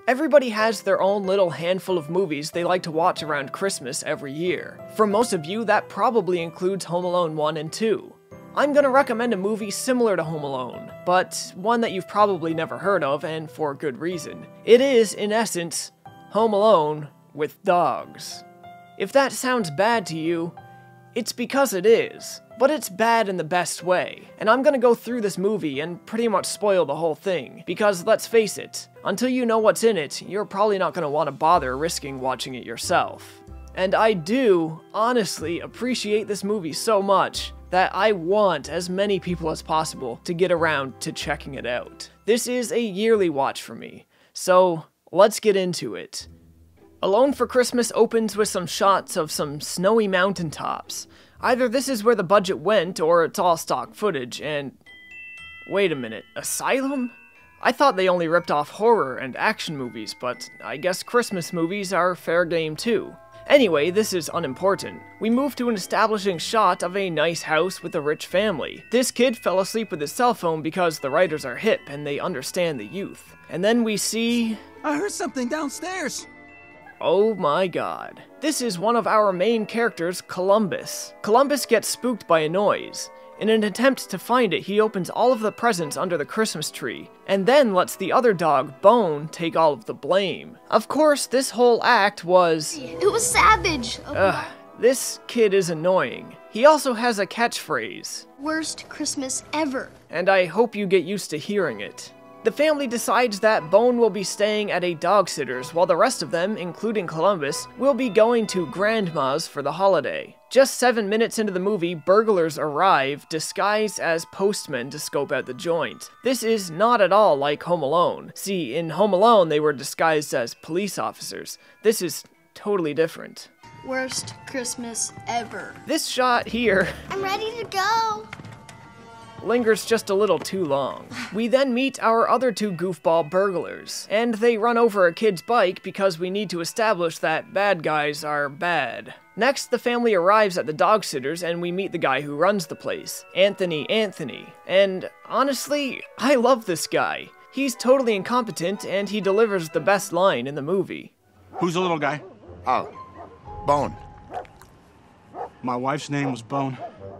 Everybody has their own little handful of movies they like to watch around Christmas every year. For most of you, that probably includes Home Alone 1 and 2. I'm gonna recommend a movie similar to Home Alone, but one that you've probably never heard of, and for good reason. It is, in essence, Home Alone with dogs. If that sounds bad to you, it's because it is. But it's bad in the best way. And I'm gonna go through this movie and pretty much spoil the whole thing, because let's face it, until you know what's in it, you're probably not gonna want to bother risking watching it yourself. And I do, honestly, appreciate this movie so much that I want as many people as possible to get around to checking it out. This is a yearly watch for me, so let's get into it. Alone for Christmas opens with some shots of some snowy mountaintops. Either this is where the budget went, or it's all stock footage, and... Wait a minute, Asylum? I thought they only ripped off horror and action movies, but I guess Christmas movies are fair game too. Anyway, this is unimportant. We move to an establishing shot of a nice house with a rich family. This kid fell asleep with his cell phone because the writers are hip and they understand the youth. And then we see... I heard something downstairs. Oh my god. This is one of our main characters, Columbus. Columbus gets spooked by a noise. In an attempt to find it, he opens all of the presents under the Christmas tree, and then lets the other dog, Bone, take all of the blame. Of course, this whole act was... It was savage. This kid is annoying. He also has a catchphrase. Worst Christmas ever. And I hope you get used to hearing it. The family decides that Bone will be staying at a dog sitter's, while the rest of them, including Columbus, will be going to Grandma's for the holiday. Just 7 minutes into the movie, burglars arrive, disguised as postmen to scope out the joint. This is not at all like Home Alone. See, in Home Alone they were disguised as police officers. This is totally different. Worst Christmas ever. This shot here... I'm ready to go. lingers just a little too long. We then meet our other two goofball burglars, and they run over a kid's bike because we need to establish that bad guys are bad. Next, the family arrives at the dog sitters and we meet the guy who runs the place, Anthony. And honestly, I love this guy. He's totally incompetent and he delivers the best line in the movie. Who's the little guy? Oh, Bone. My wife's name was Bone.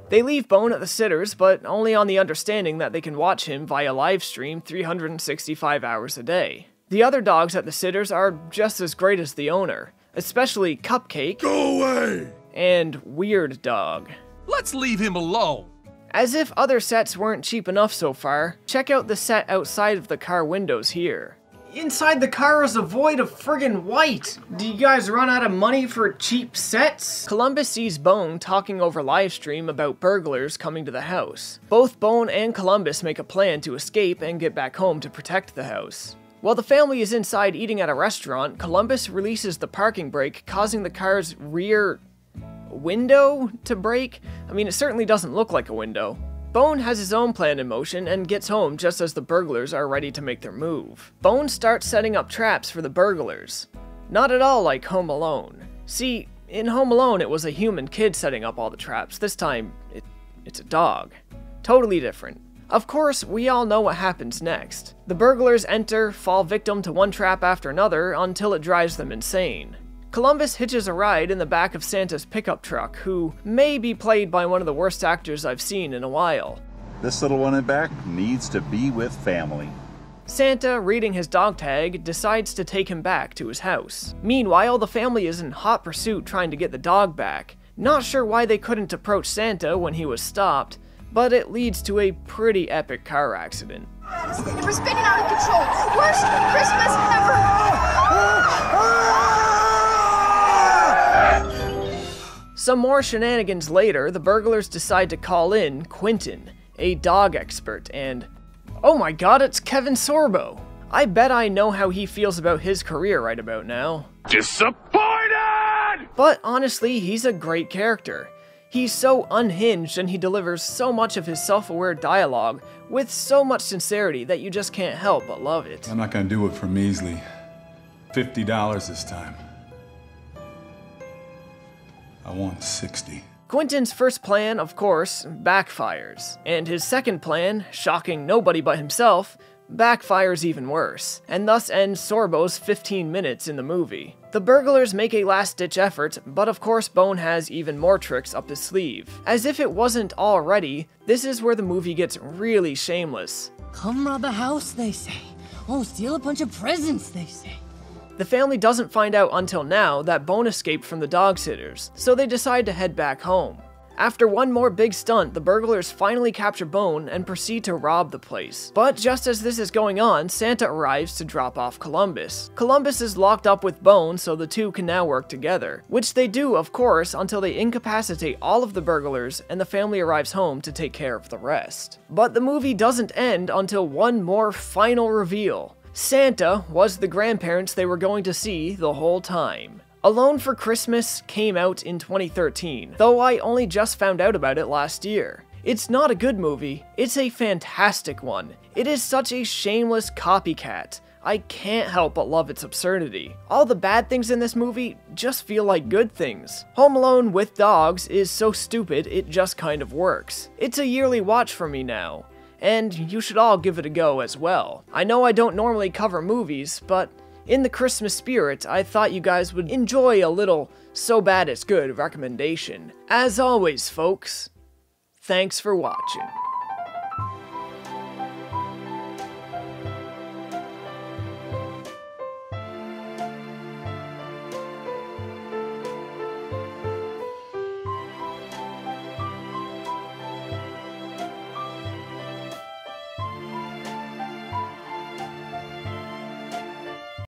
They leave Bone at the sitters, but only on the understanding that they can watch him via live stream 365 hours a day. The other dogs at the sitters are just as great as the owner, especially Cupcake. Go away! And Weird Dog. Let's leave him alone. As if other sets weren't cheap enough so far, check out the set outside of the car windows here. Inside the car is a void of friggin' white! Do you guys run out of money for cheap sets? Columbus sees Bone talking over livestream about burglars coming to the house. Both Bone and Columbus make a plan to escape and get back home to protect the house. While the family is inside eating at a restaurant, Columbus releases the parking brake, causing the car's rear window to break. I mean, it certainly doesn't look like a window. Bone has his own plan in motion and gets home just as the burglars are ready to make their move. Bone starts setting up traps for the burglars. Not at all like Home Alone. See, in Home Alone it was a human kid setting up all the traps. This time, it's a dog. Totally different. Of course, we all know what happens next. The burglars enter, fall victim to one trap after another until it drives them insane. Columbus hitches a ride in the back of Santa's pickup truck, who may be played by one of the worst actors I've seen in a while. This little one in back needs to be with family. Santa, reading his dog tag, decides to take him back to his house. Meanwhile, the family is in hot pursuit trying to get the dog back. Not sure why they couldn't approach Santa when he was stopped, but it leads to a pretty epic car accident. We're spinning out of control. Worst Christmas ever. Some more shenanigans later, the burglars decide to call in Quentin, a dog expert, and oh my god, it's Kevin Sorbo. I bet I know how he feels about his career right about now. Disappointed! But honestly, he's a great character. He's so unhinged and he delivers so much of his self-aware dialogue with so much sincerity that you just can't help but love it. I'm not gonna do it for measly $50 this time. I want 60. Quentin's first plan, of course, backfires, and his second plan, shocking nobody but himself, backfires even worse, and thus ends Sorbo's 15 minutes in the movie. The burglars make a last-ditch effort, but of course Bone has even more tricks up his sleeve. As if it wasn't already, this is where the movie gets really shameless. Come rob a house, they say. Oh, steal a bunch of presents, they say. The family doesn't find out until now that Bone escaped from the dog sitters, so they decide to head back home. After one more big stunt, the burglars finally capture Bone and proceed to rob the place. But just as this is going on, Santa arrives to drop off Columbus. Columbus is locked up with Bone, so the two can now work together. Which they do, of course, until they incapacitate all of the burglars and the family arrives home to take care of the rest. But the movie doesn't end until one more final reveal. Santa was the grandparents they were going to see the whole time. Alone for Christmas came out in 2013, though I only just found out about it last year. It's not a good movie, it's a fantastic one. It is such a shameless copycat. I can't help but love its absurdity. All the bad things in this movie just feel like good things. Home Alone with dogs is so stupid it just kind of works. It's a yearly watch for me now, and you should all give it a go as well. I know I don't normally cover movies, but in the Christmas spirit, I thought you guys would enjoy a little so bad it's good recommendation. As always, folks, thanks for watching.